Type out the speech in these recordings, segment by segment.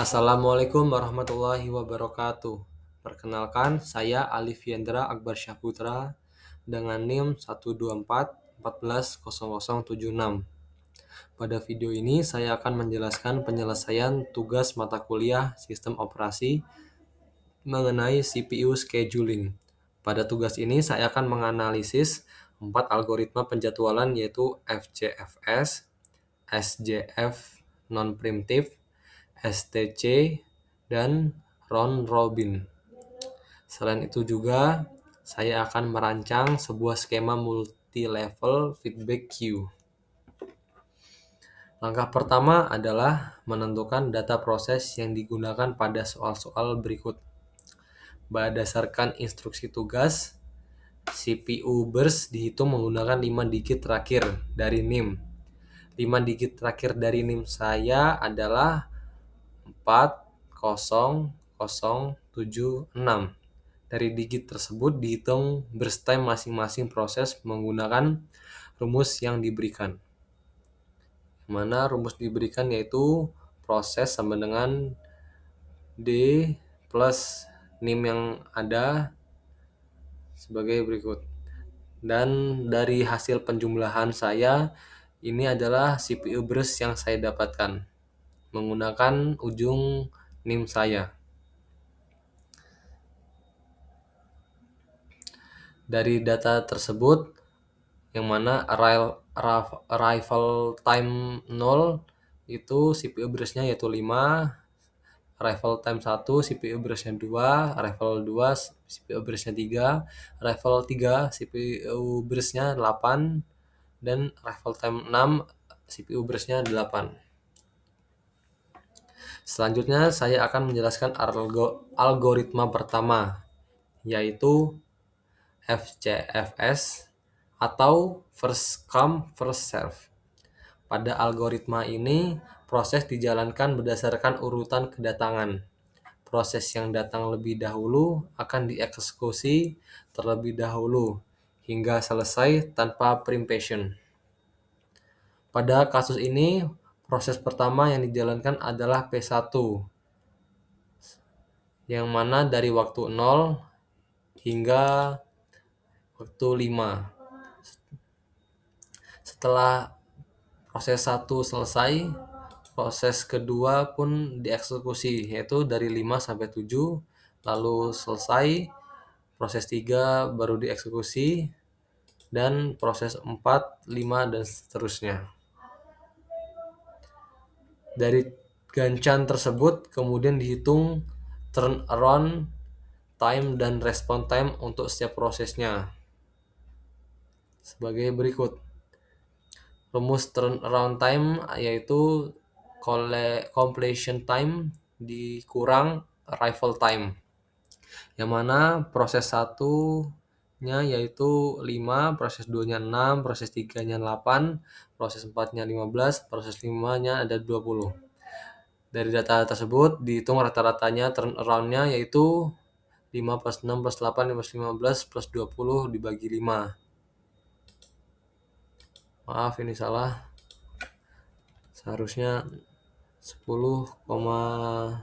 Assalamualaikum warahmatullahi wabarakatuh. Perkenalkan, saya Alif Yendra Akbar Syahputra dengan NIM 124 14 0076. Pada video ini saya akan menjelaskan penyelesaian tugas mata kuliah Sistem Operasi mengenai CPU scheduling. Pada tugas ini saya akan menganalisis 4 algoritma penjadwalan yaitu FCFS, SJF non-preemptive, STC, dan round robin. Selain itu juga, saya akan merancang sebuah skema multi-level feedback queue. Langkah pertama adalah menentukan data proses yang digunakan pada soal-soal berikut. Berdasarkan instruksi tugas, CPU burst dihitung menggunakan 5 digit terakhir dari NIM. 5 digit terakhir dari NIM saya adalah 40076. Dari digit tersebut dihitung burst time masing-masing proses menggunakan rumus yang diberikan. Mana rumus diberikan yaitu proses sama dengan D plus NIM yang ada sebagai berikut. Dan dari hasil penjumlahan saya, ini adalah CPU burst yang saya dapatkan menggunakan ujung NIM saya. Dari data tersebut, yang mana arrival time 0 itu CPU burst-nya yaitu 5, arrival time 1 CPU burst-nya 2, arrival 2 CPU burst-nya 3, arrival 3 CPU burst-nya 8, dan arrival time 6 CPU burst-nya 8. Selanjutnya saya akan menjelaskan algoritma pertama, yaitu FCFS atau first come first serve. Pada algoritma ini, proses dijalankan berdasarkan urutan kedatangan. Proses yang datang lebih dahulu akan dieksekusi terlebih dahulu hingga selesai tanpa preemption. Pada kasus ini, proses pertama yang dijalankan adalah P1, yang mana dari waktu 0 hingga waktu 5. Setelah proses 1 selesai, proses kedua pun dieksekusi, yaitu dari 5 sampai 7, lalu selesai, proses 3 baru dieksekusi, dan proses 4, 5, dan seterusnya. Dari gancan tersebut kemudian dihitung turnaround time dan response time untuk setiap prosesnya sebagai berikut. Rumus turnaround time yaitu completion time dikurang arrival time, yang mana proses 1-nya yaitu 5, proses 2-nya 6, proses 3-nya 8, proses 4-nya 15, proses 5-nya ada 20. Dari data tersebut dihitung rata-ratanya turnaround-nya yaitu 5 plus 6 plus 8 plus 15 plus 20 dibagi 5. Maaf, ini salah. Seharusnya 10,8.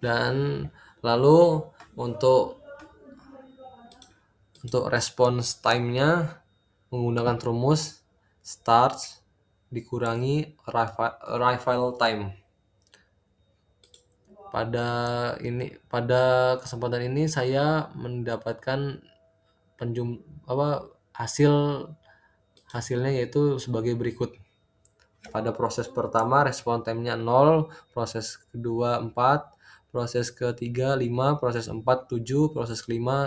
Dan lalu untuk response time-nya menggunakan rumus start dikurangi arrival time. Pada kesempatan ini saya mendapatkan hasilnya yaitu sebagai berikut. Pada proses pertama response time-nya 0, proses kedua 4, proses ketiga 5, proses 4 7, proses kelima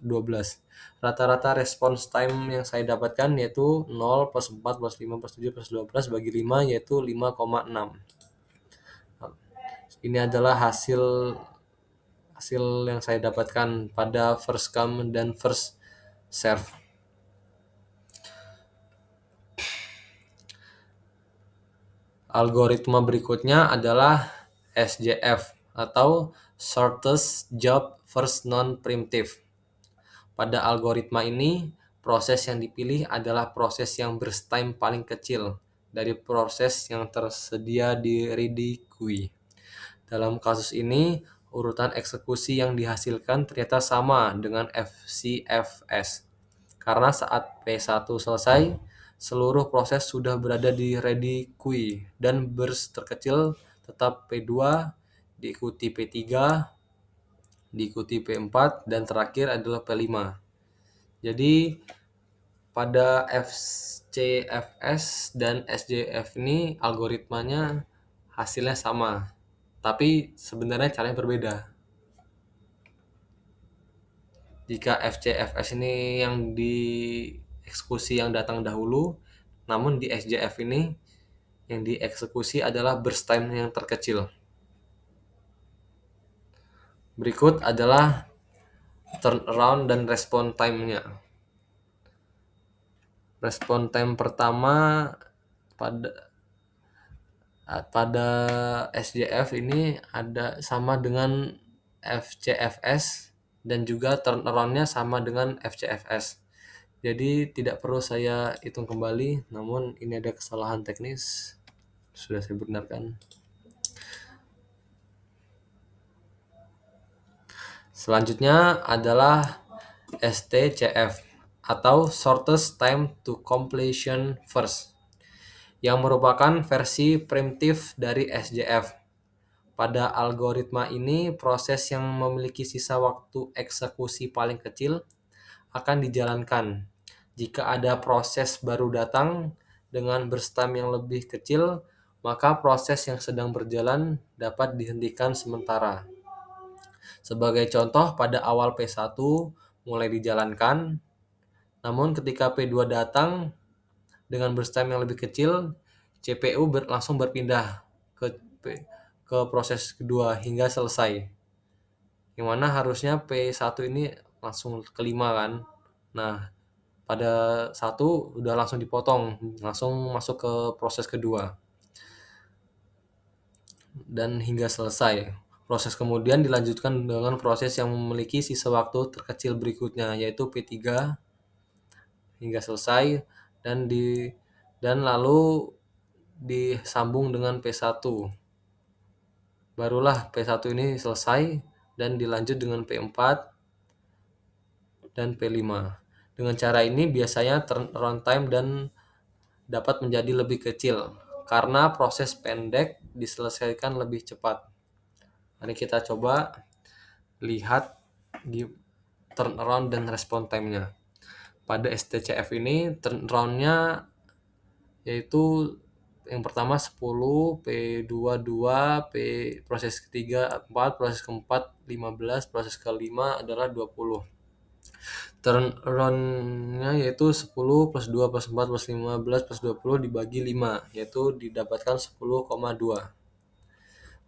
12. Rata-rata response time yang saya dapatkan yaitu 0 plus 4 plus 5 plus 7 plus 12 bagi 5 yaitu 5,6. Ini adalah hasil yang saya dapatkan pada first come dan first serve. Algoritma berikutnya adalah SJF atau Shortest Job First Non-Preemptive. Pada algoritma ini, proses yang dipilih adalah proses yang burst time paling kecil dari proses yang tersedia di ready queue. Dalam kasus ini, urutan eksekusi yang dihasilkan ternyata sama dengan FCFS. Karena saat P1 selesai, seluruh proses sudah berada di ready queue dan burst terkecil tetap P2, diikuti P3, diikuti P4, dan terakhir adalah P5. Jadi pada FCFS dan SJF ini algoritmanya hasilnya sama, tapi sebenarnya caranya berbeda. Jika FCFS ini yang dieksekusi yang datang dahulu, namun di SJF ini yang dieksekusi adalah burst time yang terkecil. Berikut adalah turnaround dan respon time-nya. Respon time pertama pada SJF ini ada sama dengan FCFS dan juga turnaround-nya sama dengan FCFS. Jadi tidak perlu saya hitung kembali, namun ini ada kesalahan teknis. Sudah saya benarkan. Selanjutnya adalah STCF atau Shortest Time to Completion First, yang merupakan versi primitif dari SJF. Pada algoritma ini, proses yang memiliki sisa waktu eksekusi paling kecil akan dijalankan. Jika ada proses baru datang dengan burst time yang lebih kecil, maka proses yang sedang berjalan dapat dihentikan sementara. Sebagai contoh, pada awal P1 mulai dijalankan, namun ketika P2 datang dengan burst time yang lebih kecil, CPU langsung berpindah ke proses kedua hingga selesai. Yang mana harusnya P1 ini langsung kelima kan. Nah, pada 1 udah langsung dipotong, langsung masuk ke proses kedua. Dan hingga selesai. Proses kemudian dilanjutkan dengan proses yang memiliki sisa waktu terkecil berikutnya, yaitu P3 hingga selesai dan lalu disambung dengan P1. Barulah P1 ini selesai dan dilanjut dengan P4 dan P5. Dengan cara ini biasanya turnaround time dan dapat menjadi lebih kecil karena proses pendek diselesaikan lebih cepat. Mari kita coba lihat di turnaround dan respon time-nya. Pada STCF ini turnaround-nya yaitu yang pertama 10, P2 2, proses ketiga 4, proses keempat 15, proses kelima adalah 20. Turnaround-nya yaitu 10 plus 2 plus 4 plus 15 plus 20 dibagi 5, yaitu didapatkan 10,2.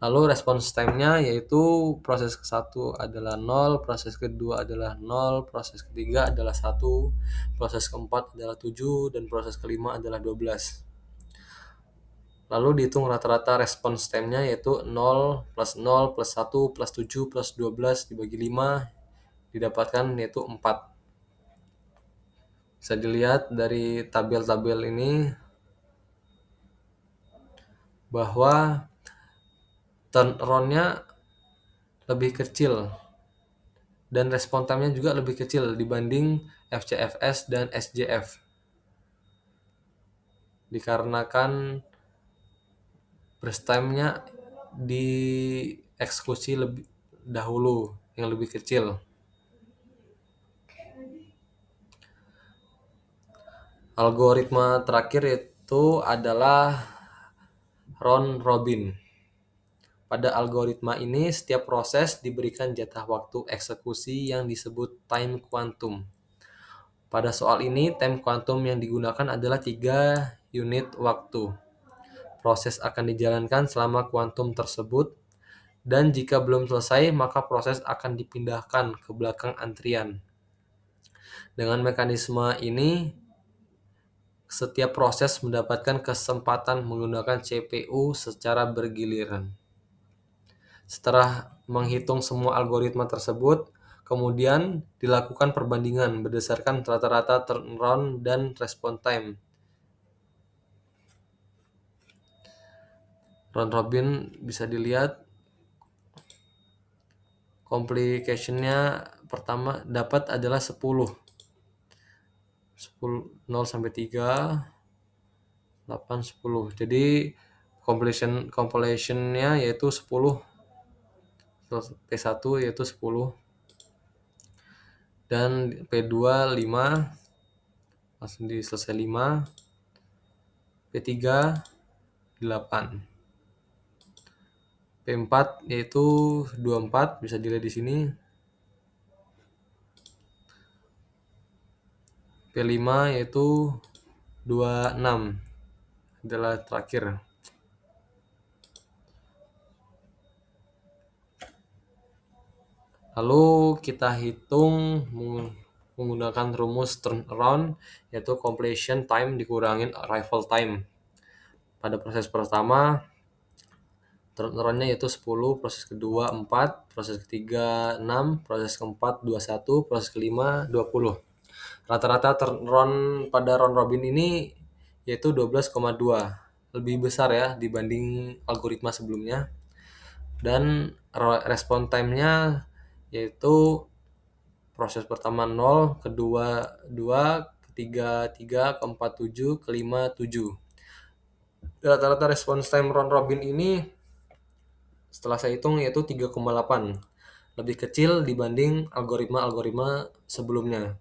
Lalu response time-nya yaitu proses ke-1 adalah 0, proses kedua adalah 0, proses ketiga adalah 1, proses keempat adalah 7, dan proses kelima adalah 12. Lalu dihitung rata-rata response time-nya yaitu 0 plus 0 plus 1 plus 7 plus 12 dibagi 5 didapatkan yaitu 4. Bisa dilihat dari tabel-tabel ini bahwa turnaround-nya lebih kecil dan respon time-nya juga lebih kecil dibanding FCFS dan SJF. Dikarenakan burst time-nya dieksekusi lebih dahulu yang lebih kecil. Algoritma terakhir itu adalah round robin. Pada algoritma ini, setiap proses diberikan jatah waktu eksekusi yang disebut time quantum. Pada soal ini, time quantum yang digunakan adalah 3 unit waktu. Proses akan dijalankan selama kuantum tersebut, dan jika belum selesai, maka proses akan dipindahkan ke belakang antrian. Dengan mekanisme ini, setiap proses mendapatkan kesempatan menggunakan CPU secara bergiliran. Setelah menghitung semua algoritma tersebut, Kemudian dilakukan perbandingan berdasarkan rata-rata turnaround dan response time. Round robin bisa dilihat complication-nya pertama dapat adalah 10 0 sampai 3 8 10. Jadi completion-nya yaitu 10 P1 yaitu 10 dan P2 5 langsung diselesai 5, P3 8. P4 yaitu 24 bisa dilihat di sini. P5 yaitu 26 adalah terakhir. Lalu kita hitung menggunakan rumus turnaround, yaitu completion time dikurangin arrival time. Pada proses pertama turnaround-nya yaitu 10, proses kedua 4, proses ketiga 6, proses keempat 21, proses kelima 20. Rata-rata turnaround pada round robin ini yaitu 12,2, lebih besar ya dibanding algoritma sebelumnya. Dan response time-nya yaitu proses pertama 0, kedua 2, ketiga 3, keempat 7, kelima 7. Rata-rata response time round robin ini setelah saya hitung yaitu 3,8, lebih kecil dibanding algoritma-algoritma sebelumnya.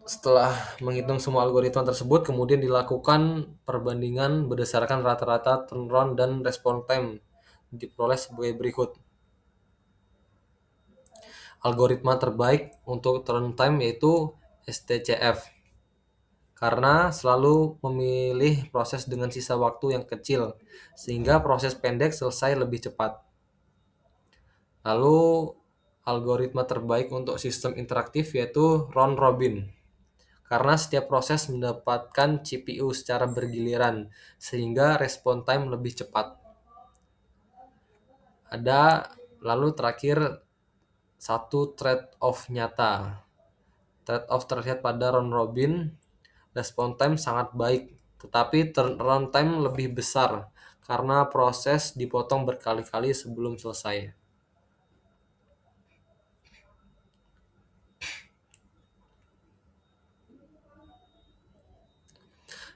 Setelah menghitung semua algoritma tersebut, kemudian dilakukan perbandingan berdasarkan rata-rata turnaround dan response time, diperoleh sebagai berikut. Algoritma terbaik untuk turn time yaitu STCF, karena selalu memilih proses dengan sisa waktu yang kecil, sehingga proses pendek selesai lebih cepat. Lalu, algoritma terbaik untuk sistem interaktif yaitu round robin, karena setiap proses mendapatkan CPU secara bergiliran, sehingga respon time lebih cepat. Lalu terakhir, satu trade-off nyata. Trade-off terlihat pada round robin, respon time sangat baik, tetapi turnaround time lebih besar karena proses dipotong berkali-kali sebelum selesai.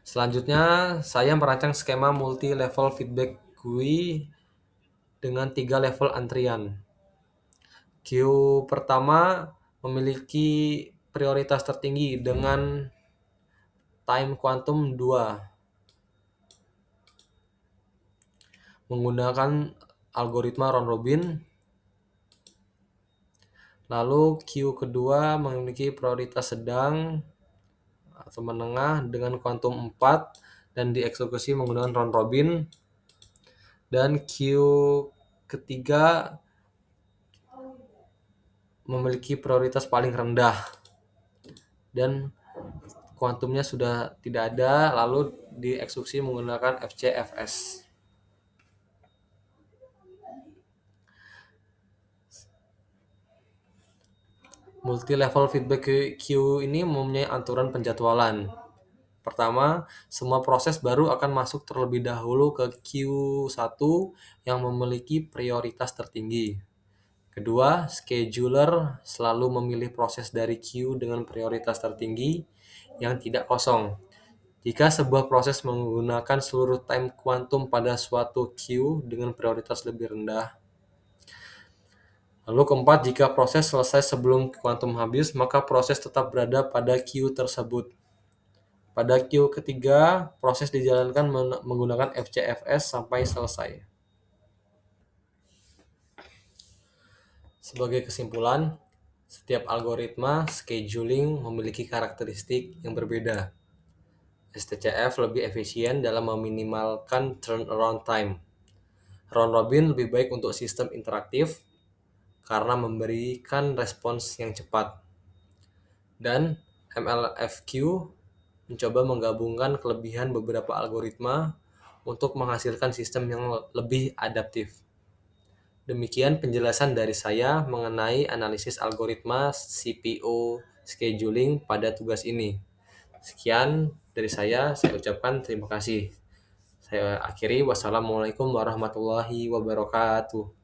Selanjutnya, saya merancang skema multi-level feedback GUI dengan 3 level antrian. Queue pertama memiliki prioritas tertinggi dengan time quantum 2. Menggunakan algoritma round robin. Lalu queue kedua memiliki prioritas sedang atau menengah dengan kuantum 4 dan dieksekusi menggunakan round robin. Dan queue ketiga memiliki prioritas paling rendah dan kuantumnya sudah tidak ada, lalu dieksekusi menggunakan FCFS. Multi-level feedback queue ini mempunyai aturan penjadwalan. Pertama, semua proses baru akan masuk terlebih dahulu ke queue 1 yang memiliki prioritas tertinggi. Kedua, scheduler selalu memilih proses dari queue dengan prioritas tertinggi yang tidak kosong. Jika sebuah proses menggunakan seluruh time quantum pada suatu queue dengan prioritas lebih rendah. Lalu keempat, jika proses selesai sebelum kuantum habis, maka proses tetap berada pada queue tersebut. Pada queue ketiga, proses dijalankan menggunakan FCFS sampai selesai. Sebagai kesimpulan, setiap algoritma scheduling memiliki karakteristik yang berbeda. STCF lebih efisien dalam meminimalkan turnaround time. Round robin lebih baik untuk sistem interaktif karena memberikan respons yang cepat. Dan MLFQ mencoba menggabungkan kelebihan beberapa algoritma untuk menghasilkan sistem yang lebih adaptif. Demikian penjelasan dari saya mengenai analisis algoritma CPU scheduling pada tugas ini. Sekian dari saya ucapkan terima kasih. Saya akhiri, wassalamualaikum warahmatullahi wabarakatuh.